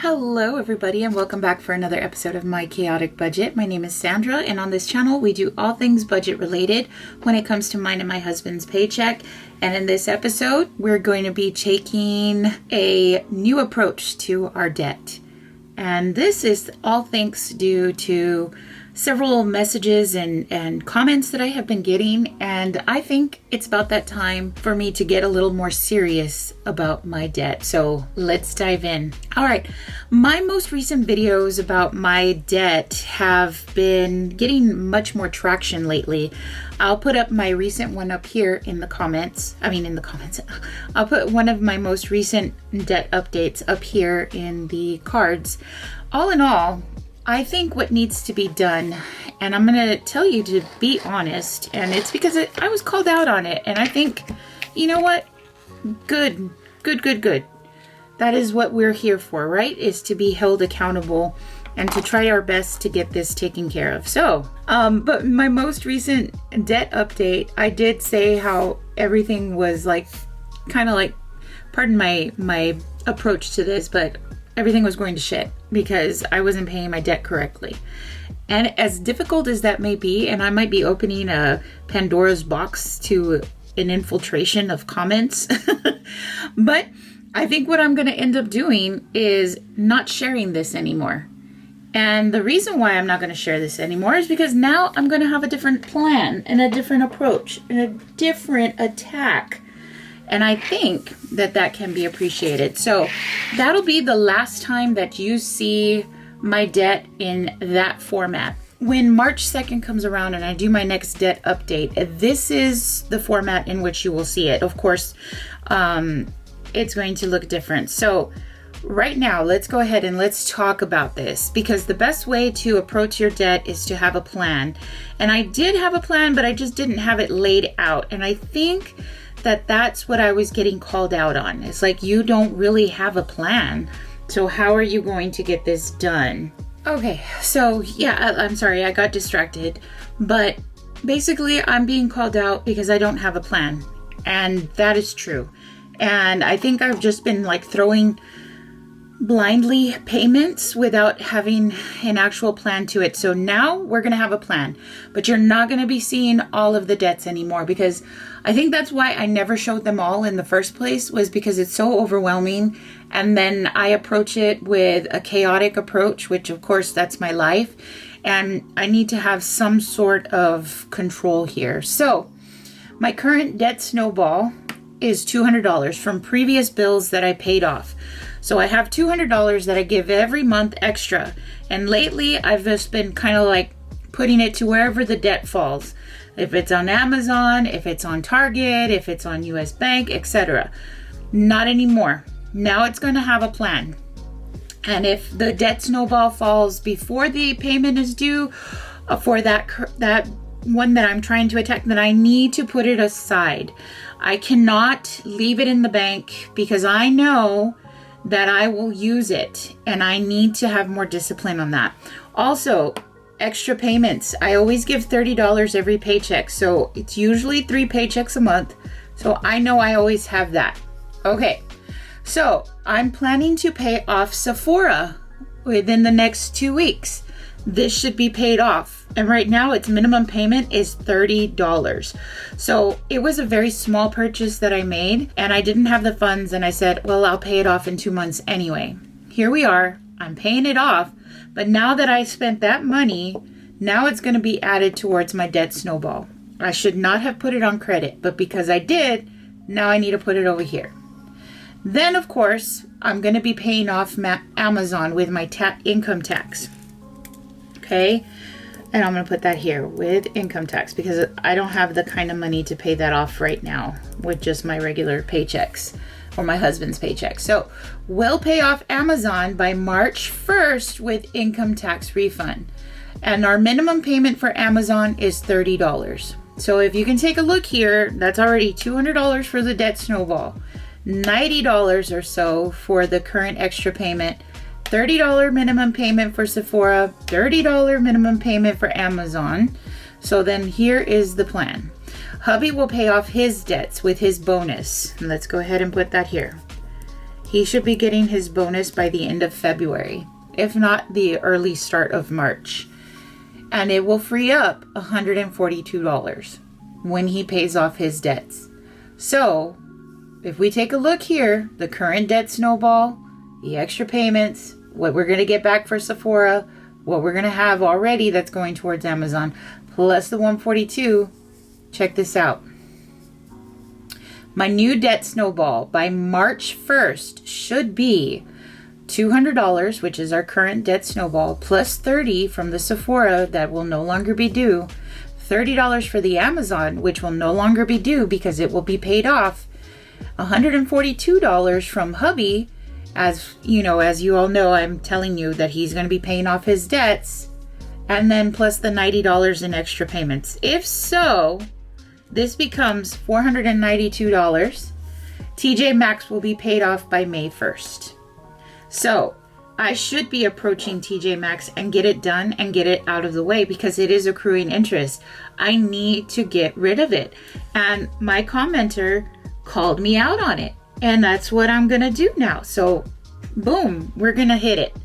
Hello everybody and welcome back for another episode of My Chaotic Budget. My name is Sandra and on this channel we do all things budget related when it comes to mine and my husband's paycheck. And in this episode we're going to be taking a new approach to our debt. And this is all thanks due to several messages and comments that I have been getting, and I think it's about that time for me to get a little more serious about my debt. So let's dive in. All right, my most recent videos about my debt have been getting much more traction lately. I'll put up my recent one up here in the comments. I'll put one of my most recent debt updates up here in the cards. All in all, I think what needs to be done, and I'm going to tell you to be honest, and it's because I was called out on it, and I think, you know what? Good. That is what we're here for, right? Is to be held accountable and to try our best to get this taken care of. So, but my most recent debt update, I did say how everything was pardon my approach to this, but everything was going to shit because I wasn't paying my debt correctly. And as difficult as that may be, and I might be opening a Pandora's box to an infiltration of comments, but I think what I'm going to end up doing is not sharing this anymore. And the reason why I'm not going to share this anymore is because now I'm going to have a different plan and a different approach and a different attack. And I think that can be appreciated. So that'll be the last time that you see my debt in that format. When March 2nd comes around and I do my next debt update, this is the format in which you will see it. Of course, it's going to look different. So right now, let's go ahead and let's talk about this, because the best way to approach your debt is to have a plan. And I did have a plan, but I just didn't have it laid out. And I think that's what I was getting called out on. It's like, you don't really have a plan. So how are you going to get this done? Okay, so yeah, I'm sorry, I got distracted. But basically, I'm being called out because I don't have a plan. And that is true. And I think I've just been throwing blindly payments without having an actual plan to it. So now we're going to have a plan, but you're not going to be seeing all of the debts anymore, because I think that's why I never showed them all in the first place, was because it's so overwhelming. And then I approach it with a chaotic approach, which of course that's my life. And I need to have some sort of control here. So my current debt snowball is $200 from previous bills that I paid off. So I have $200 that I give every month extra. And lately I've just been putting it to wherever the debt falls. If it's on Amazon, if it's on Target, if it's on US Bank, etc. Not anymore. Now it's going to have a plan. And if the debt snowball falls before the payment is due for that one that I'm trying to attack, then I need to put it aside. I cannot leave it in the bank because I know that I will use it, and I need to have more discipline on that. Also, extra payments. I always give $30 every paycheck, so it's usually 3 paychecks a month, so I know I always have that. Okay, so I'm planning to pay off Sephora within the next 2 weeks. This should be paid off, and right now its minimum payment is $30. So it was a very small purchase that I made, and I didn't have the funds, and I said, well, I'll pay it off in 2 months anyway. Here we are, I'm paying it off, but now that I spent that money, now it's going to be added towards my debt snowball. I should not have put it on credit, but because I did, now I need to put it over here. Then of course, I'm going to be paying off Amazon with my income tax. Okay, and I'm going to put that here with income tax because I don't have the kind of money to pay that off right now with just my regular paychecks or my husband's paycheck. So we'll pay off Amazon by March 1st with income tax refund. And our minimum payment for Amazon is $30. So if you can take a look here, that's already $200 for the debt snowball, $90 or so for the current extra payment, $30 minimum payment for Sephora, $30 minimum payment for Amazon. So then here is the plan. Hubby will pay off his debts with his bonus. And let's go ahead and put that here. He should be getting his bonus by the end of February, if not the early start of March. And it will free up $142 when he pays off his debts. So, if we take a look here, the current debt snowball, the extra payments, what we're going to get back for Sephora, what we're going to have already that's going towards Amazon, plus the 142, check this out. My new debt snowball by March 1st should be $200, which is our current debt snowball, plus $30 from the Sephora that will no longer be due, $30 for the Amazon, which will no longer be due because it will be paid off, $142 from hubby, as you all know, I'm telling you that he's going to be paying off his debts, and then plus the $90 in extra payments. If so, this becomes $492. TJ Maxx will be paid off by May 1st. So I should be approaching TJ Maxx and get it done and get it out of the way because it is accruing interest. I need to get rid of it. And my commenter called me out on it. And that's what I'm going to do now. So boom, we're going to hit it.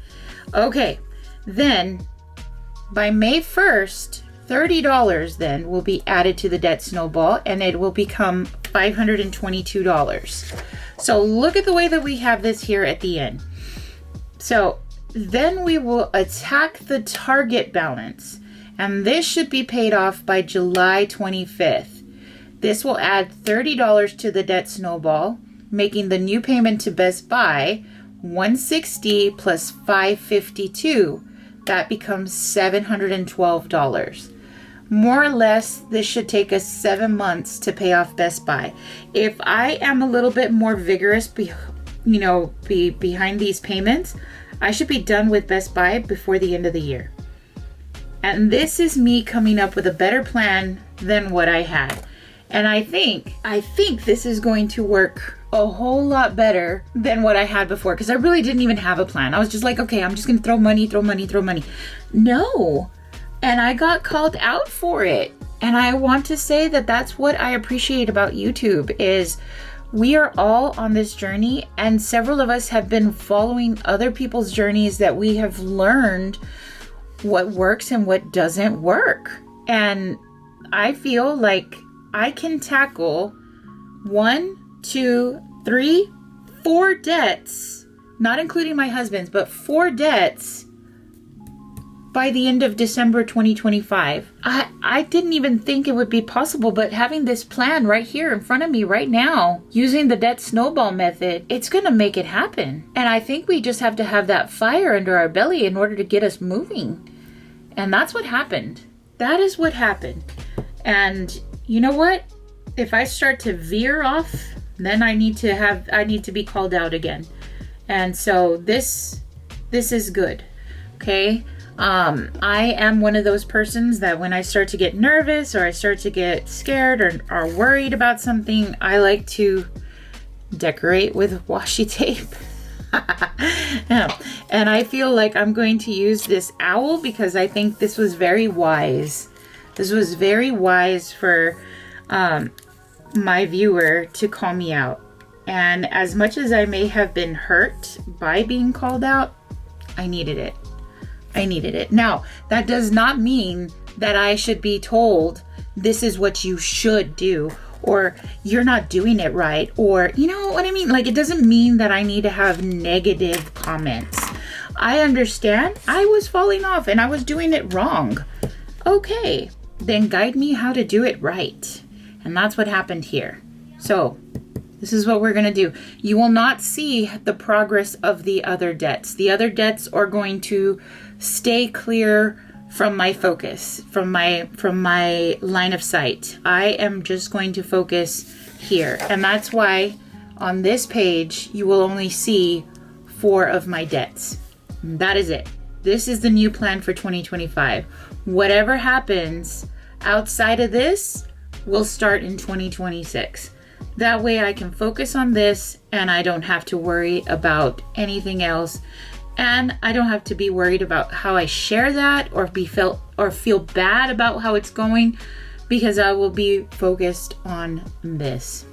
Okay, then by May 1st, $30 then will be added to the debt snowball and it will become $522. So look at the way that we have this here at the end. So then we will attack the target balance and this should be paid off by July 25th. This will add $30 to the debt snowball, making the new payment to Best Buy $160 plus $552. That becomes $712. More or less, this should take us 7 months to pay off Best Buy. If I am a little bit more vigorous, behind these payments, I should be done with Best Buy before the end of the year. And this is me coming up with a better plan than what I had. And I think this is going to work a whole lot better than what I had before because I really didn't even have a plan. I was just like, okay, I'm just going to throw money. No. And I got called out for it. And I want to say that that's what I appreciate about YouTube is we are all on this journey and several of us have been following other people's journeys that we have learned what works and what doesn't work. And I feel like I can tackle 1, 2, 3, 4 debts, not including my husband's, but 4 debts by the end of December 2025. I didn't even think it would be possible, but having this plan right here in front of me right now, using the debt snowball method, it's going to make it happen. And I think we just have to have that fire under our belly in order to get us moving. And that's what happened. That is what happened. And you know what? If I start to veer off, then I need to be called out again. And so this is good. Okay? I am one of those persons that when I start to get nervous or I start to get scared or worried about something, I like to decorate with washi tape. And I feel like I'm going to use this owl because I think this was very wise. This was very wise for my viewer to call me out. And as much as I may have been hurt by being called out, I needed it. Now, that does not mean that I should be told this is what you should do or you're not doing it right or you know what I mean? Like it doesn't mean that I need to have negative comments. I understand I was falling off and I was doing it wrong. Okay, then guide me how to do it right. And that's what happened here. So this is what we're going to do. You will not see the progress of the other debts. The other debts are going to stay clear from my focus, from my line of sight. I am just going to focus here. And that's why on this page, you will only see 4 of my debts. That is it. This is the new plan for 2025. Whatever happens outside of this will start in 2026. That way I can focus on this and I don't have to worry about anything else. And I don't have to be worried about how I share that or feel bad about how it's going because I will be focused on this.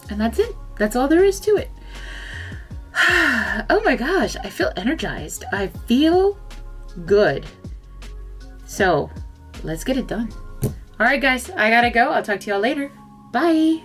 And that's it. That's all there is to it. Oh my gosh, I feel energized. I feel good. So let's get it done. All right, guys, I gotta go. I'll talk to y'all later. Bye.